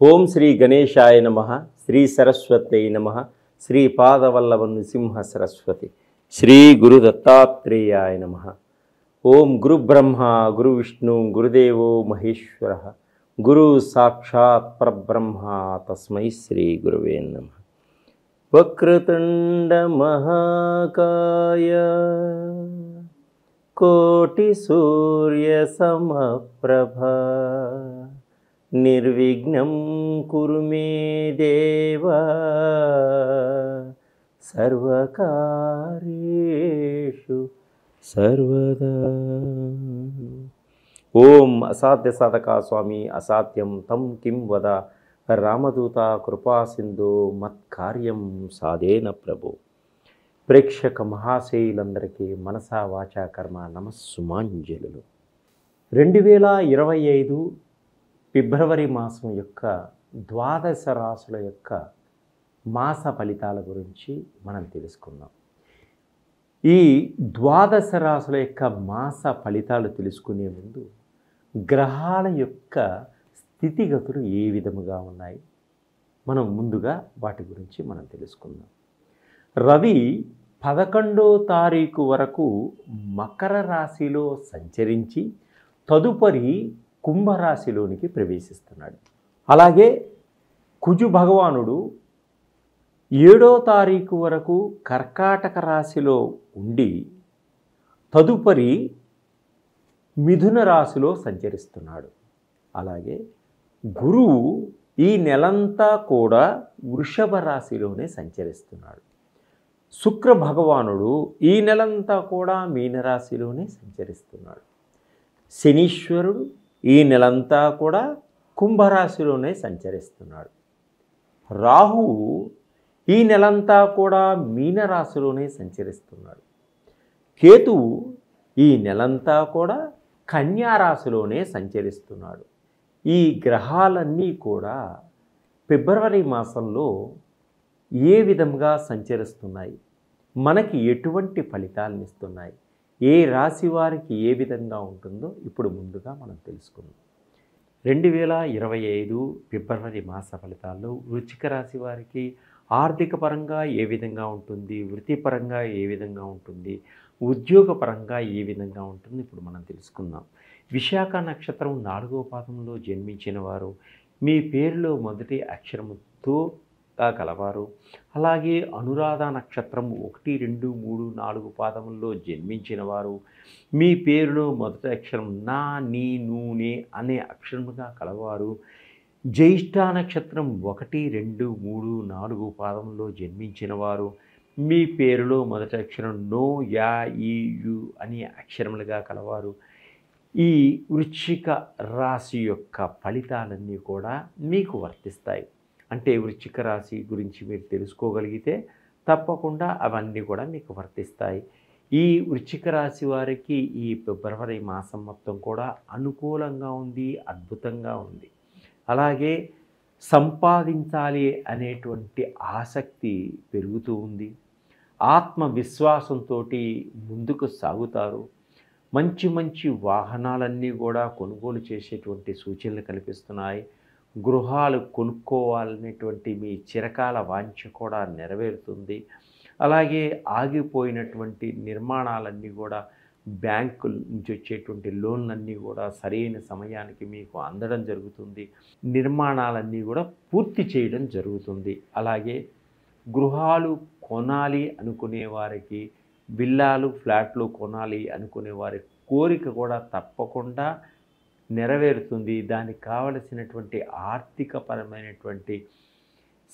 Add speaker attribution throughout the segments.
Speaker 1: ఓం శ్రీ గణేశాయ నమః. శ్రీ సరస్వతై నమః. శ్రీ పాదవల్లభ నృసింహ సరస్వతి. శ్రీ గురు దత్తాత్రేయాయ నమః. ఓం గురు బ్రహ్మ గురు విష్ణు గురుదేవో మహేశ్వర గురు సాక్షాత్ పరబ్రహ్మ తస్మై శ్రీ గురువే నమః. వక్రతుండ మహాకాయ కోటి సూర్య సమప్రభ నిర్విఘ్నం కురు మే దేవ సర్వకార్యేషు సర్వదా. ఓం అసాధ్య సాధకా స్వామి అసాధ్యం తం కిం వద రామదూత కృపా సింధు మత్కార్యం సాధేన ప్రభు. ప్రేక్షక మహాశయులందరికీ మనసా వాచా కర్మ నమస్సుమాంజలులు. 2025 ఫిబ్రవరి మాసం యొక్క ద్వాదశ రాశుల యొక్క మాస ఫలితాల గురించి మనం తెలుసుకుందాం. ఈ ద్వాదశ రాశుల యొక్క మాస ఫలితాలు తెలుసుకునే ముందు గ్రహాల యొక్క స్థితిగతులు ఏ విధముగా ఉన్నాయి మనం ముందుగా వాటి గురించి మనం తెలుసుకుందాం. రవి 11వ తారీఖు వరకు మకర రాశిలో సంచరించి తదుపరి కుంభరాశిలోనికి ప్రవేశిస్తున్నాడు. అలాగే కుజు భగవానుడు 7వ తారీఖు వరకు కర్కాటక రాశిలో ఉండి తదుపరి మిథున రాశిలో సంచరిస్తున్నాడు. అలాగే గురువు ఈ నెలంతా కూడా వృషభ రాశిలోనే సంచరిస్తున్నాడు. శుక్ర భగవానుడు ఈ నెలంతా కూడా మీనరాశిలోనే సంచరిస్తున్నాడు. శనీశ్వరుడు ఈ నెలంతా కూడా కుంభరాశిలోనే సంచరిస్తున్నాడు. రాహువు ఈ నెలంతా కూడా మీనరాశిలోనే సంచరిస్తున్నాడు. కేతువు ఈ నెలంతా కూడా కన్యారాశిలోనే సంచరిస్తున్నాడు. ఈ గ్రహాలన్నీ కూడా ఫిబ్రవరి మాసంలో ఏ విధంగా సంచరిస్తున్నాయి, మనకి ఎటువంటి ఫలితాలను ఇస్తున్నాయి, ఏ రాశి వారికి ఏ విధంగా ఉంటుందో ఇప్పుడు ముందుగా మనం తెలుసుకుందాం. 2025 ఫిబ్రవరి మాస ఫలితాల్లో వృశ్చిక రాశి వారికి ఆర్థిక పరంగా ఏ విధంగా ఉంటుంది, వృత్తిపరంగా ఏ విధంగా ఉంటుంది, ఉద్యోగపరంగా ఏ విధంగా ఉంటుంది ఇప్పుడు మనం తెలుసుకుందాం. విశాఖ నక్షత్రం 4వ పాదంలో జన్మించిన వారు, మీ పేరులో మొదటి అక్షరముతో కలవారు, అలాగే అనురాధ నక్షత్రం 1, 2, 3, 4 పాదముల్లో జన్మించిన వారు, మీ పేరులో మొదటి అక్షరం నా, నీ, నూనె అనే అక్షరముగా కలవారు, జ్యేష్ఠ నక్షత్రం 1, 2, 3, 4 పాదముల్లో జన్మించిన వారు, మీ పేరులో మొదటి అక్షరం నో, యా, ఈ, యు అనే అక్షరములుగా కలవారు, ఈ వృశ్చిక రాశి యొక్క ఫలితాలన్నీ కూడా మీకు వర్తిస్తాయి. అంటే వృశ్చిక రాశి గురించి మీరు తెలుసుకోగలిగితే తప్పకుండా అవన్నీ కూడా మీకు వర్తిస్తాయి. ఈ వృశ్చిక రాశి వారికి ఈ ఫిబ్రవరి మాసం మొత్తం కూడా అనుకూలంగా ఉంది, అద్భుతంగా ఉంది. అలాగే సంపాదించాలి అనేటువంటి ఆసక్తి పెరుగుతూ ఉంది. ఆత్మవిశ్వాసంతో ముందుకు సాగుతారు. మంచి మంచి వాహనాలన్నీ కూడా కొనుగోలు చేసేటువంటి సూచనలు కనిపిస్తున్నాయి. గృహాలు కొనుక్కోవాలనేటువంటి మీ చిరకాల వాంఛ కూడా నెరవేరుతుంది. అలాగే ఆగిపోయినటువంటి నిర్మాణాలన్నీ కూడా బ్యాంకుల నుంచి వచ్చేటువంటి లోన్లన్నీ కూడా సరైన సమయానికి మీకు అందడం జరుగుతుంది. నిర్మాణాలన్నీ కూడా పూర్తి చేయడం జరుగుతుంది. అలాగే గృహాలు కొనాలి అనుకునే వారికి, విల్లాలు ఫ్లాట్లు కొనాలి అనుకునే వారి కోరిక కూడా తప్పకుండా నెరవేరుతుంది. దానికి కావలసినటువంటి ఆర్థికపరమైనటువంటి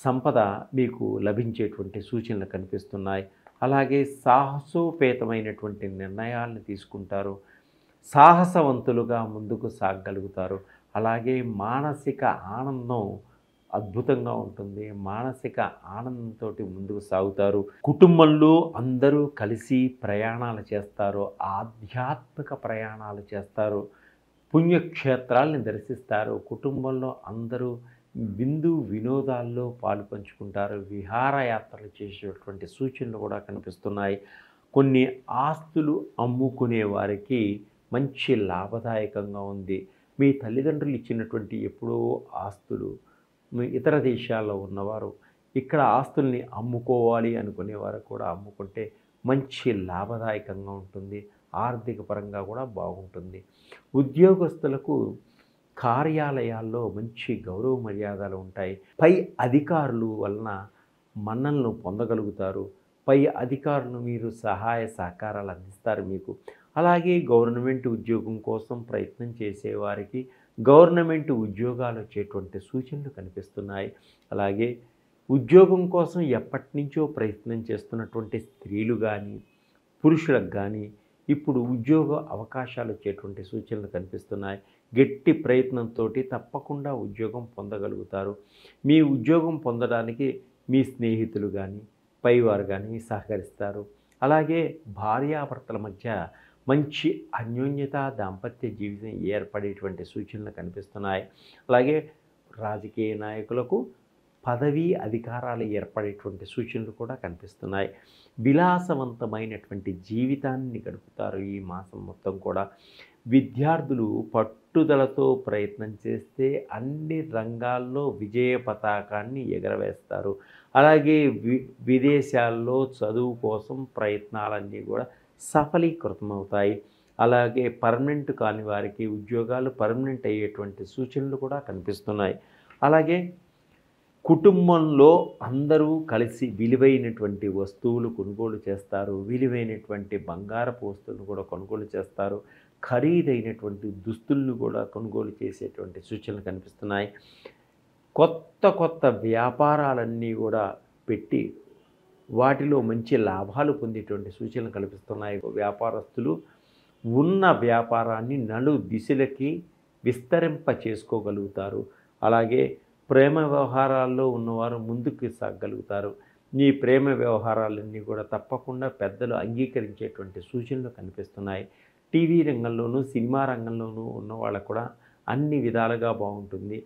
Speaker 1: సంపద మీకు లభించేటువంటి సూచనలు కనిపిస్తున్నాయి. అలాగే సాహసోపేతమైనటువంటి నిర్ణయాలను తీసుకుంటారు. సాహసవంతులుగా ముందుకు సాగగలుగుతారు. అలాగే మానసిక ఆనందం అద్భుతంగా ఉంటుంది. మానసిక ఆనందంతో ముందుకు సాగుతారు. కుటుంబంలో అందరూ కలిసి ప్రయాణాలు చేస్తారు. ఆధ్యాత్మిక ప్రయాణాలు చేస్తారు. పుణ్యక్షేత్రాలని దర్శిస్తారు. కుటుంబంలో అందరూ విందు వినోదాల్లో పాలు పంచుకుంటారు. విహారయాత్రలు చేసేటువంటి సూచనలు కూడా కనిపిస్తున్నాయి. కొన్ని ఆస్తులు అమ్ముకునే వారికి మంచి లాభదాయకంగా ఉంది. మీ తల్లిదండ్రులు ఇచ్చినటువంటి ఎప్పుడో ఆస్తులు ఇతర దేశాల్లో ఉన్నవారు ఇక్కడ ఆస్తుల్ని అమ్ముకోవాలి అనుకునేవారు కూడా అమ్ముకుంటే మంచి లాభదాయకంగా ఉంటుంది. ఆర్థిక పరంగా కూడా బాగుంటుంది. ఉద్యోగస్తులకు కార్యాలయాల్లో మంచి గౌరవ మర్యాదలు ఉంటాయి. పై అధికారులు వలన మన్ననలు పొందగలుగుతారు. పై అధికారులు మీరు సహాయ సహకారాలు అందిస్తారు మీకు. అలాగే గవర్నమెంట్ ఉద్యోగం కోసం ప్రయత్నం చేసేవారికి గవర్నమెంట్ ఉద్యోగాలు వచ్చేటువంటి సూచనలు కనిపిస్తున్నాయి. అలాగే ఉద్యోగం కోసం ఎప్పటినుంచో ప్రయత్నం చేస్తున్నటువంటి స్త్రీలు కానీ పురుషులకు కానీ ఇప్పుడు ఉద్యోగ అవకాశాలు వచ్చేటువంటి సూచనలు కనిపిస్తున్నాయి. గట్టి ప్రయత్నంతో తప్పకుండా ఉద్యోగం పొందగలుగుతారు. మీ ఉద్యోగం పొందడానికి మీ స్నేహితులు కానీ పైవారు కానీ సహకరిస్తారు. అలాగే భార్యాభర్తల మధ్య మంచి అన్యోన్యత దాంపత్య జీవితం ఏర్పడేటువంటి సూచనలు కనిపిస్తున్నాయి. అలాగే రాజకీయ నాయకులకు పదవీ అధికారాలు ఏర్పడేటువంటి సూచనలు కూడా కనిపిస్తున్నాయి. విలాసవంతమైనటువంటి జీవితాన్ని గడుపుతారు ఈ మాసం మొత్తం కూడా. విద్యార్థులు పట్టుదలతో ప్రయత్నం చేస్తే అన్ని రంగాల్లో విజయ పతాకాన్ని ఎగరవేస్తారు. అలాగే విదేశాల్లో చదువు కోసం ప్రయత్నాలన్నీ కూడా సఫలీకృతమవుతాయి. అలాగే పర్మనెంట్ కాని వారికి ఉద్యోగాలు పర్మనెంట్ అయ్యేటువంటి సూచనలు కూడా కనిపిస్తున్నాయి. అలాగే కుటుంబంలో అందరూ కలిసి విలువైనటువంటి వస్తువులు కొనుగోలు చేస్తారు. విలువైనటువంటి బంగారపు వస్తువులను కూడా కొనుగోలు చేస్తారు. ఖరీదైనటువంటి దుస్తులను కూడా కొనుగోలు చేసేటువంటి సూచనలు కనిపిస్తున్నాయి. కొత్త కొత్త వ్యాపారాలన్నీ కూడా పెట్టి వాటిలో మంచి లాభాలు పొందేటువంటి సూచనలు కనిపిస్తున్నాయి. వ్యాపారస్తులు ఉన్న వ్యాపారాన్ని నలు దిశలకి విస్తరింప చేసుకోగలుగుతారు. అలాగే ప్రేమ వ్యవహారాల్లో ఉన్నవారు ముందుకు సాగగలుగుతారు. ఈ ప్రేమ వ్యవహారాలన్నీ కూడా తప్పకుండా పెద్దలు అంగీకరించేటువంటి సూచనలు కనిపిస్తున్నాయి. టీవీ రంగంలోనూ సినిమా రంగంలోనూ ఉన్న వాళ్ళకు కూడా అన్ని విధాలుగా బాగుంటుంది.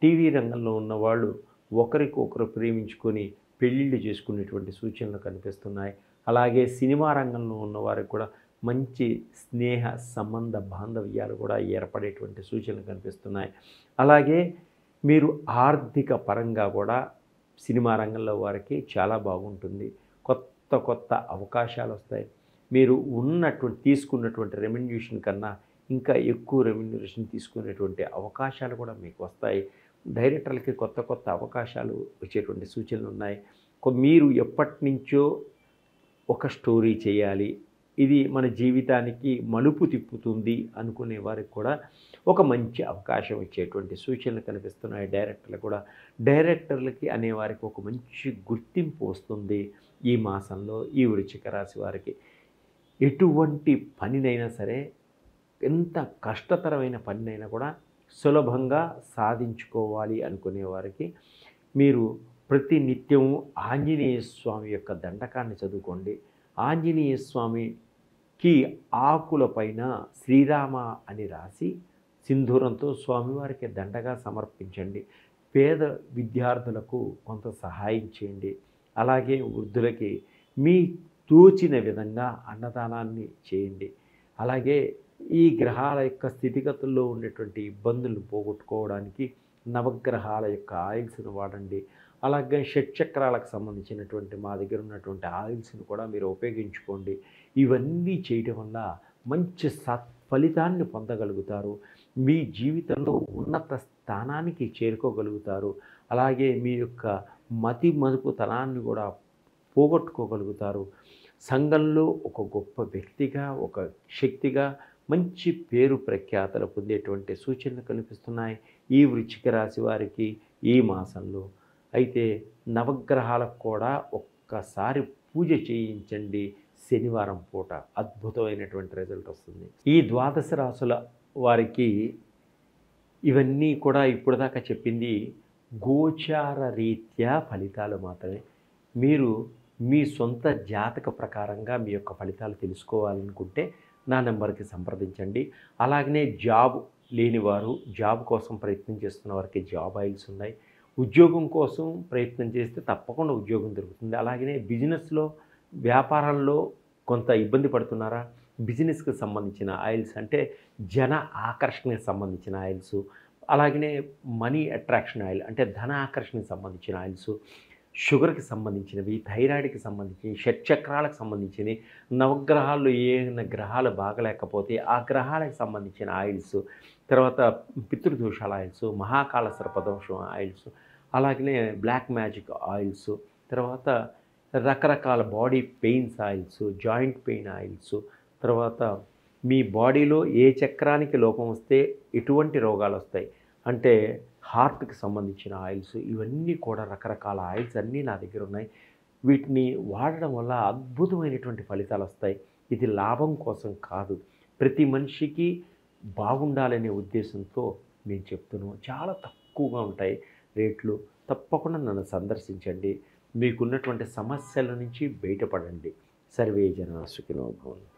Speaker 1: టీవీ రంగంలో ఉన్నవాళ్ళు ఒకరికొకరు ప్రేమించుకొని పెళ్ళిళ్ళు చేసుకునేటువంటి సూచనలు కనిపిస్తున్నాయి. అలాగే సినిమా రంగంలో ఉన్నవారికి కూడా మంచి స్నేహ సంబంధ బాంధవ్యాలు కూడా ఏర్పడేటువంటి సూచనలు కనిపిస్తున్నాయి. అలాగే మీరు ఆర్థిక పరంగా కూడా సినిమా రంగంలో వారికి చాలా బాగుంటుంది. కొత్త కొత్త అవకాశాలు వస్తాయి. మీరు తీసుకున్నటువంటి రెమ్యునరేషన్ కన్నా ఇంకా ఎక్కువ రెమ్యునరేషన్ తీసుకునేటువంటి అవకాశాలు కూడా మీకు వస్తాయి. డైరెక్టర్లకి కొత్త కొత్త అవకాశాలు వచ్చేటువంటి సూచనలు ఉన్నాయి. మీరు ఎప్పటి నుంచో ఒక స్టోరీ చేయాలి, ఇది మన జీవితానికి మలుపు తిప్పుతుంది అనుకునే వారికి కూడా ఒక మంచి అవకాశం ఇచ్చేటువంటి సూచనలు కనిపిస్తున్నాయి. డైరెక్టర్లకి అనేవారికి ఒక మంచి గుర్తింపు వస్తుంది ఈ మాసంలో ఈ వృశ్చిక రాశి వారికి. ఎటువంటి పనినైనా సరే, ఎంత కష్టతరమైన పనినైనా కూడా సులభంగా సాధించుకోవాలి అనుకునే వారికి మీరు ప్రతి నిత్యము ఆంజనేయ స్వామి యొక్క దండకాన్ని చదువుకోండి. ఆంజనేయ స్వామికి ఆకులపైన శ్రీరామ అని రాసి సింధూరంతో స్వామివారికి దండగా సమర్పించండి. పేద విద్యార్థులకు కొంత సహాయం చేయండి. అలాగే వృద్ధులకి మీ తోచిన విధంగా అన్నదానాన్ని చేయండి. అలాగే ఈ గ్రహాల యొక్క స్థితిగతుల్లో ఉండేటువంటి ఇబ్బందులు పోగొట్టుకోవడానికి నవగ్రహాల యొక్క ఆయిల్స్ను వాడండి. అలాగే షట్చక్రాలకు సంబంధించినటువంటి మా దగ్గర ఉన్నటువంటి ఆయిల్స్ను కూడా మీరు ఉపయోగించుకోండి. ఇవన్నీ చేయటం వల్ల మంచి సత్ఫలితాన్ని పొందగలుగుతారు. మీ జీవితంలో ఉన్నత స్థానానికి చేరుకోగలుగుతారు. అలాగే మీ యొక్క మతిమరుపుతనాన్ని కూడా పోగొట్టుకోగలుగుతారు. సంఘంలో ఒక గొప్ప వ్యక్తిగా, ఒక శక్తిగా మంచి పేరు ప్రఖ్యాతలు పొందేటువంటి సూచనలు కనిపిస్తున్నాయి ఈ వృశ్చిక రాశి వారికి ఈ మాసంలో. అయితే నవగ్రహాలకు కూడా ఒక్కసారి పూజ చేయించండి శనివారం పూట. అద్భుతమైనటువంటి రిజల్ట్ వస్తుంది. ఈ ద్వాదశ రాశుల వారికి ఇవన్నీ కూడా ఇప్పుడు దాకా చెప్పింది గోచార రీత్యా ఫలితాలు మాత్రమే. మీరు మీ సొంత జాతక ప్రకారంగా మీ యొక్క ఫలితాలు తెలుసుకోవాలనుకుంటే నా నెంబర్కి సంప్రదించండి. అలాగనే జాబ్ లేనివారు, జాబ్ కోసం ప్రయత్నం చేస్తున్న వారికి జాబ్ ఆయిల్స్ ఉన్నాయి. ఉద్యోగం కోసం ప్రయత్నం చేస్తే తప్పకుండా ఉద్యోగం దొరుకుతుంది. అలాగనే బిజినెస్లో, వ్యాపారంలో కొంత ఇబ్బంది పడుతున్నారా, బిజినెస్కి సంబంధించిన ఆయిల్స్ అంటే జన ఆకర్షణకి సంబంధించిన ఆయిల్స్, అలాగనే మనీ అట్రాక్షన్ ఆయిల్ అంటే ధన ఆకర్షణకి సంబంధించిన ఆయిల్స్, షుగర్‌కి సంబంధించినవి, థైరాయిడ్‌కి సంబంధించి, షట్‌చక్రాలకు సంబంధించినవి, నవగ్రహాల్లో ఏమైనా గ్రహాలు బాగలేకపోతే ఆ గ్రహాలకు సంబంధించిన ఆయిల్స్, తర్వాత పితృదోషాల ఆయిల్స్, మహాకాల సర్పదోషం ఆయిల్స్, అలాగనే బ్లాక్ మ్యాజిక్ ఆయిల్స్, తర్వాత రకరకాల body pains oils, joint pain oils, తర్వాత మీ బాడీలో ఏ చక్రానికి లోపం వస్తే ఎటువంటి రోగాలొస్తాయి అంటే హార్ట్‌కి సంబంధించిన ఆయిల్స్, ఇవన్నీ కూడా రకరకాల ఆయిల్స్ అన్నీ నా దగ్గర ఉన్నాయి. వీటిని వాడడం వల్ల అద్భుతమైనటువంటి ఫలితాలొస్తాయి. ఇది లాభం కోసం కాదు. ప్రతి మనిషికి బాగుండాలనే ఉద్దేశంతో నేను చెప్తున్నాను. చాలా తక్కువగా ఉంటాయి రేట్లు. తప్పకుండా నన్ను సందర్శించండి. మీకున్నటువంటి సమస్యల నుంచి బయటపడండి. సర్వే జనా సుఖినో భవంతు.